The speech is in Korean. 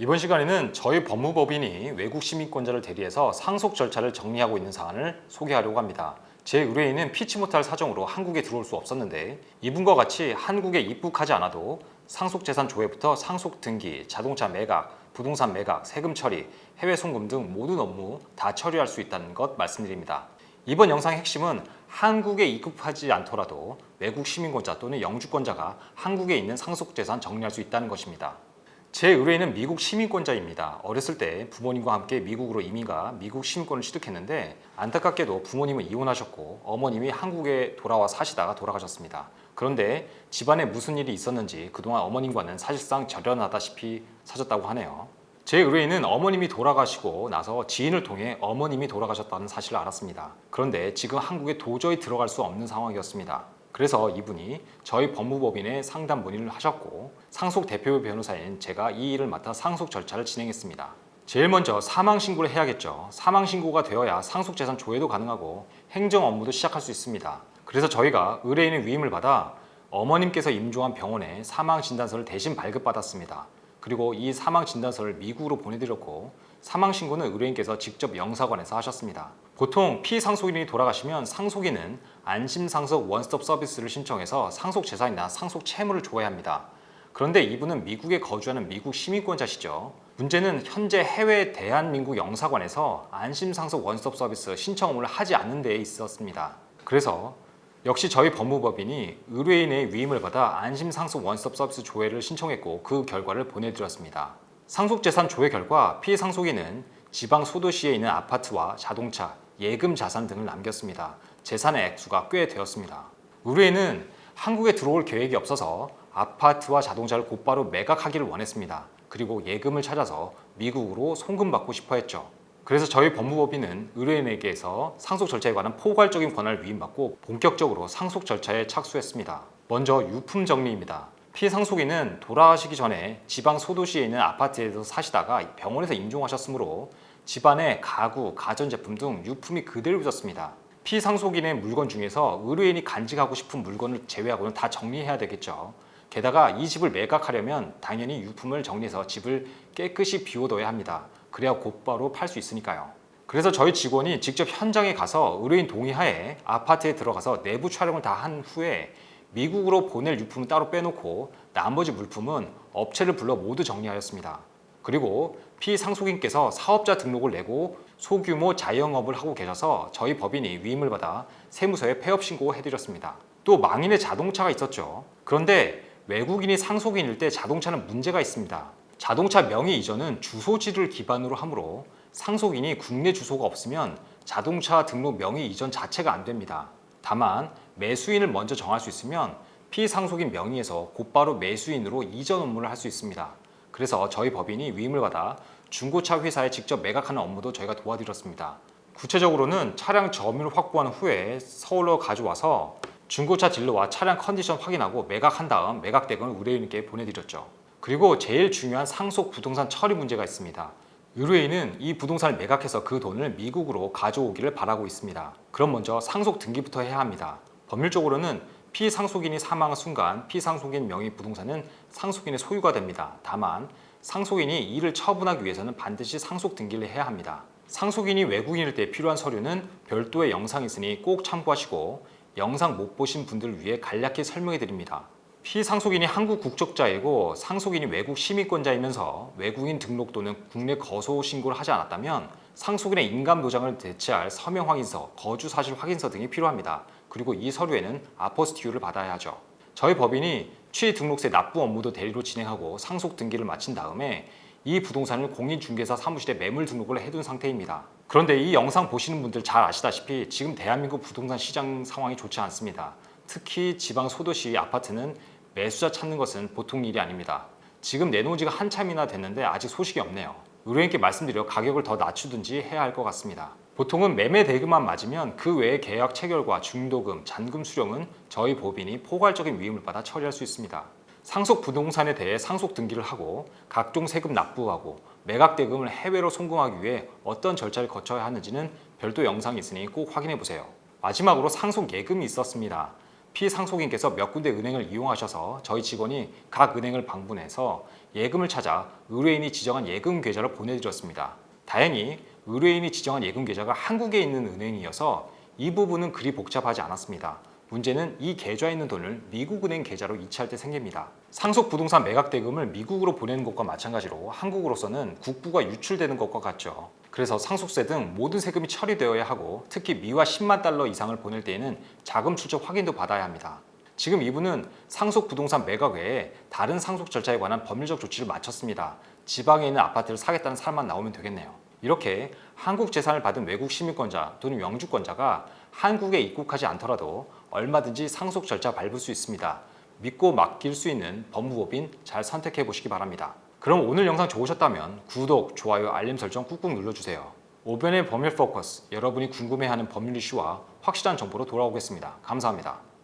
이번 시간에는 저희 법무법인이 외국 시민권자를 대리해서 상속 절차를 정리하고 있는 사안을 소개하려고 합니다. 제 의뢰인은 피치 못할 사정으로 한국에 들어올 수 없었는데 이분과 같이 한국에 입국하지 않아도 상속재산 조회부터 상속 등기, 자동차 매각, 부동산 매각, 세금 처리, 해외 송금 등 모든 업무 다 처리할 수 있다는 것 말씀드립니다. 이번 영상의 핵심은 한국에 입국하지 않더라도 외국 시민권자 또는 영주권자가 한국에 있는 상속재산 정리할 수 있다는 것입니다. 제 의뢰인은 미국 시민권자입니다. 어렸을 때 부모님과 함께 미국으로 이민가 미국 시민권을 취득했는데 안타깝게도 부모님은 이혼하셨고 어머님이 한국에 돌아와 사시다가 돌아가셨습니다. 그런데 집안에 무슨 일이 있었는지 그동안 어머님과는 사실상 절연하다시피 사셨다고 하네요. 제 의뢰인은 어머님이 돌아가시고 나서 지인을 통해 어머님이 돌아가셨다는 사실을 알았습니다. 그런데 지금 한국에 도저히 들어갈 수 없는 상황이었습니다. 그래서 이분이 저희 법무법인에 상담 문의를 하셨고 상속 대표 변호사인 제가 이 일을 맡아 상속 절차를 진행했습니다. 제일 먼저 사망 신고를 해야겠죠. 사망 신고가 되어야 상속재산 조회도 가능하고 행정 업무도 시작할 수 있습니다. 그래서 저희가 의뢰인의 위임을 받아 어머님께서 임종한 병원에 사망 진단서를 대신 발급받았습니다. 그리고 이 사망 진단서를 미국으로 보내드렸고 사망 신고는 의뢰인께서 직접 영사관에서 하셨습니다. 보통 피상속인이 돌아가시면 상속인은 안심상속 원스톱 서비스를 신청해서 상속재산이나 상속채무를 조회합니다. 그런데 이분은 미국에 거주하는 미국 시민권자시죠. 문제는 현재 해외 대한민국 영사관에서 안심상속 원스톱 서비스 신청을 하지 않는 데에 있었습니다. 그래서 역시 저희 법무법인이 의뢰인의 위임을 받아 안심상속 원스톱 서비스 조회를 신청했고 그 결과를 보내드렸습니다. 상속재산 조회 결과 피상속인은 지방 소도시에 있는 아파트와 자동차, 예금 자산 등을 남겼습니다. 재산의 액수가 꽤 되었습니다. 의뢰인은 한국에 들어올 계획이 없어서 아파트와 자동차를 곧바로 매각하기를 원했습니다. 그리고 예금을 찾아서 미국으로 송금받고 싶어 했죠. 그래서 저희 법무법인은 의뢰인에게서 상속 절차에 관한 포괄적인 권한을 위임받고 본격적으로 상속 절차에 착수했습니다. 먼저 유품 정리입니다. 피상속인은 돌아가시기 전에 지방 소도시에 있는 아파트에서 사시다가 병원에서 임종하셨으므로 집안에 가구, 가전제품 등 유품이 그대로 있었습니다. 피상속인의 물건 중에서 의뢰인이 간직하고 싶은 물건을 제외하고는 다 정리해야 되겠죠. 게다가 이 집을 매각하려면 당연히 유품을 정리해서 집을 깨끗이 비워둬야 합니다. 그래야 곧바로 팔 수 있으니까요. 그래서 저희 직원이 직접 현장에 가서 의뢰인 동의하에 아파트에 들어가서 내부 촬영을 다 한 후에 미국으로 보낼 유품은 따로 빼놓고 나머지 물품은 업체를 불러 모두 정리하였습니다. 그리고 피상속인께서 사업자 등록을 내고 소규모 자영업을 하고 계셔서 저희 법인이 위임을 받아 세무서에 폐업 신고해드렸습니다. 또 망인의 자동차가 있었죠. 그런데 외국인이 상속인일 때 자동차는 문제가 있습니다. 자동차 명의 이전은 주소지를 기반으로 하므로 상속인이 국내 주소가 없으면 자동차 등록 명의 이전 자체가 안 됩니다. 다만 매수인을 먼저 정할 수 있으면 피상속인 명의에서 곧바로 매수인으로 이전 업무를 할 수 있습니다. 그래서 저희 법인이 위임을 받아 중고차 회사에 직접 매각하는 업무도 저희가 도와드렸습니다. 구체적으로는 차량 점유를 확보한 후에 서울로 가져와서 중고차 딜러와 차량 컨디션 확인하고 매각한 다음 매각대금을 의뢰인께 보내드렸죠. 그리고 제일 중요한 상속 부동산 처리 문제가 있습니다. 의뢰인은 이 부동산을 매각해서 그 돈을 미국으로 가져오기를 바라고 있습니다. 그럼 먼저 상속 등기부터 해야 합니다. 법률적으로는 피상속인이 사망한 순간 피상속인 명의 부동산은 상속인의 소유가 됩니다. 다만 상속인이 이를 처분하기 위해서는 반드시 상속 등기를 해야 합니다. 상속인이 외국인일 때 필요한 서류는 별도의 영상이 있으니 꼭 참고하시고 영상 못 보신 분들을 위해 간략히 설명해 드립니다. 피상속인이 한국 국적자이고 상속인이 외국 시민권자이면서 외국인 등록 또는 국내 거소 신고를 하지 않았다면 상속인의 인감 도장을 대체할 서명 확인서, 거주 사실 확인서 등이 필요합니다. 그리고 이 서류에는 아포스티유를 받아야 하죠. 저희 법인이 취등록세 납부 업무도 대리로 진행하고 상속 등기를 마친 다음에 이 부동산을 공인중개사 사무실에 매물 등록을 해둔 상태입니다. 그런데 이 영상 보시는 분들 잘 아시다시피 지금 대한민국 부동산 시장 상황이 좋지 않습니다. 특히 지방 소도시 아파트는 매수자 찾는 것은 보통 일이 아닙니다. 지금 내놓은 지가 한참이나 됐는데 아직 소식이 없네요. 의뢰인께 말씀드려 가격을 더 낮추든지 해야 할 것 같습니다. 보통은 매매 대금만 맞으면 그 외의 계약 체결과 중도금, 잔금 수령은 저희 법인이 포괄적인 위임을 받아 처리할 수 있습니다. 상속 부동산에 대해 상속 등기를 하고 각종 세금 납부하고 매각 대금을 해외로 송금하기 위해 어떤 절차를 거쳐야 하는지는 별도 영상이 있으니 꼭 확인해 보세요. 마지막으로 상속 예금이 있었습니다. 피상속인께서 몇 군데 은행을 이용하셔서 저희 직원이 각 은행을 방문해서 예금을 찾아 의뢰인이 지정한 예금 계좌를 보내드렸습니다. 다행히 의뢰인이 지정한 예금 계좌가 한국에 있는 은행이어서 이 부분은 그리 복잡하지 않았습니다. 문제는 이 계좌에 있는 돈을 미국 은행 계좌로 이체할 때 생깁니다. 상속 부동산 매각 대금을 미국으로 보내는 것과 마찬가지로 한국으로서는 국부가 유출되는 것과 같죠. 그래서 상속세 등 모든 세금이 처리되어야 하고 특히 미화 10만 달러 이상을 보낼 때에는 자금 출처 확인도 받아야 합니다. 지금 이분은 상속 부동산 매각 외에 다른 상속 절차에 관한 법률적 조치를 마쳤습니다. 지방에 있는 아파트를 사겠다는 사람만 나오면 되겠네요. 이렇게 한국 재산을 받은 외국 시민권자 또는 영주권자가 한국에 입국하지 않더라도 얼마든지 상속 절차 밟을 수 있습니다. 믿고 맡길 수 있는 법무법인 잘 선택해 보시기 바랍니다. 그럼 오늘 영상 좋으셨다면 구독, 좋아요, 알림 설정 꾹꾹 눌러주세요. 오변의 법률 포커스, 여러분이 궁금해하는 법률 이슈와 확실한 정보로 돌아오겠습니다. 감사합니다.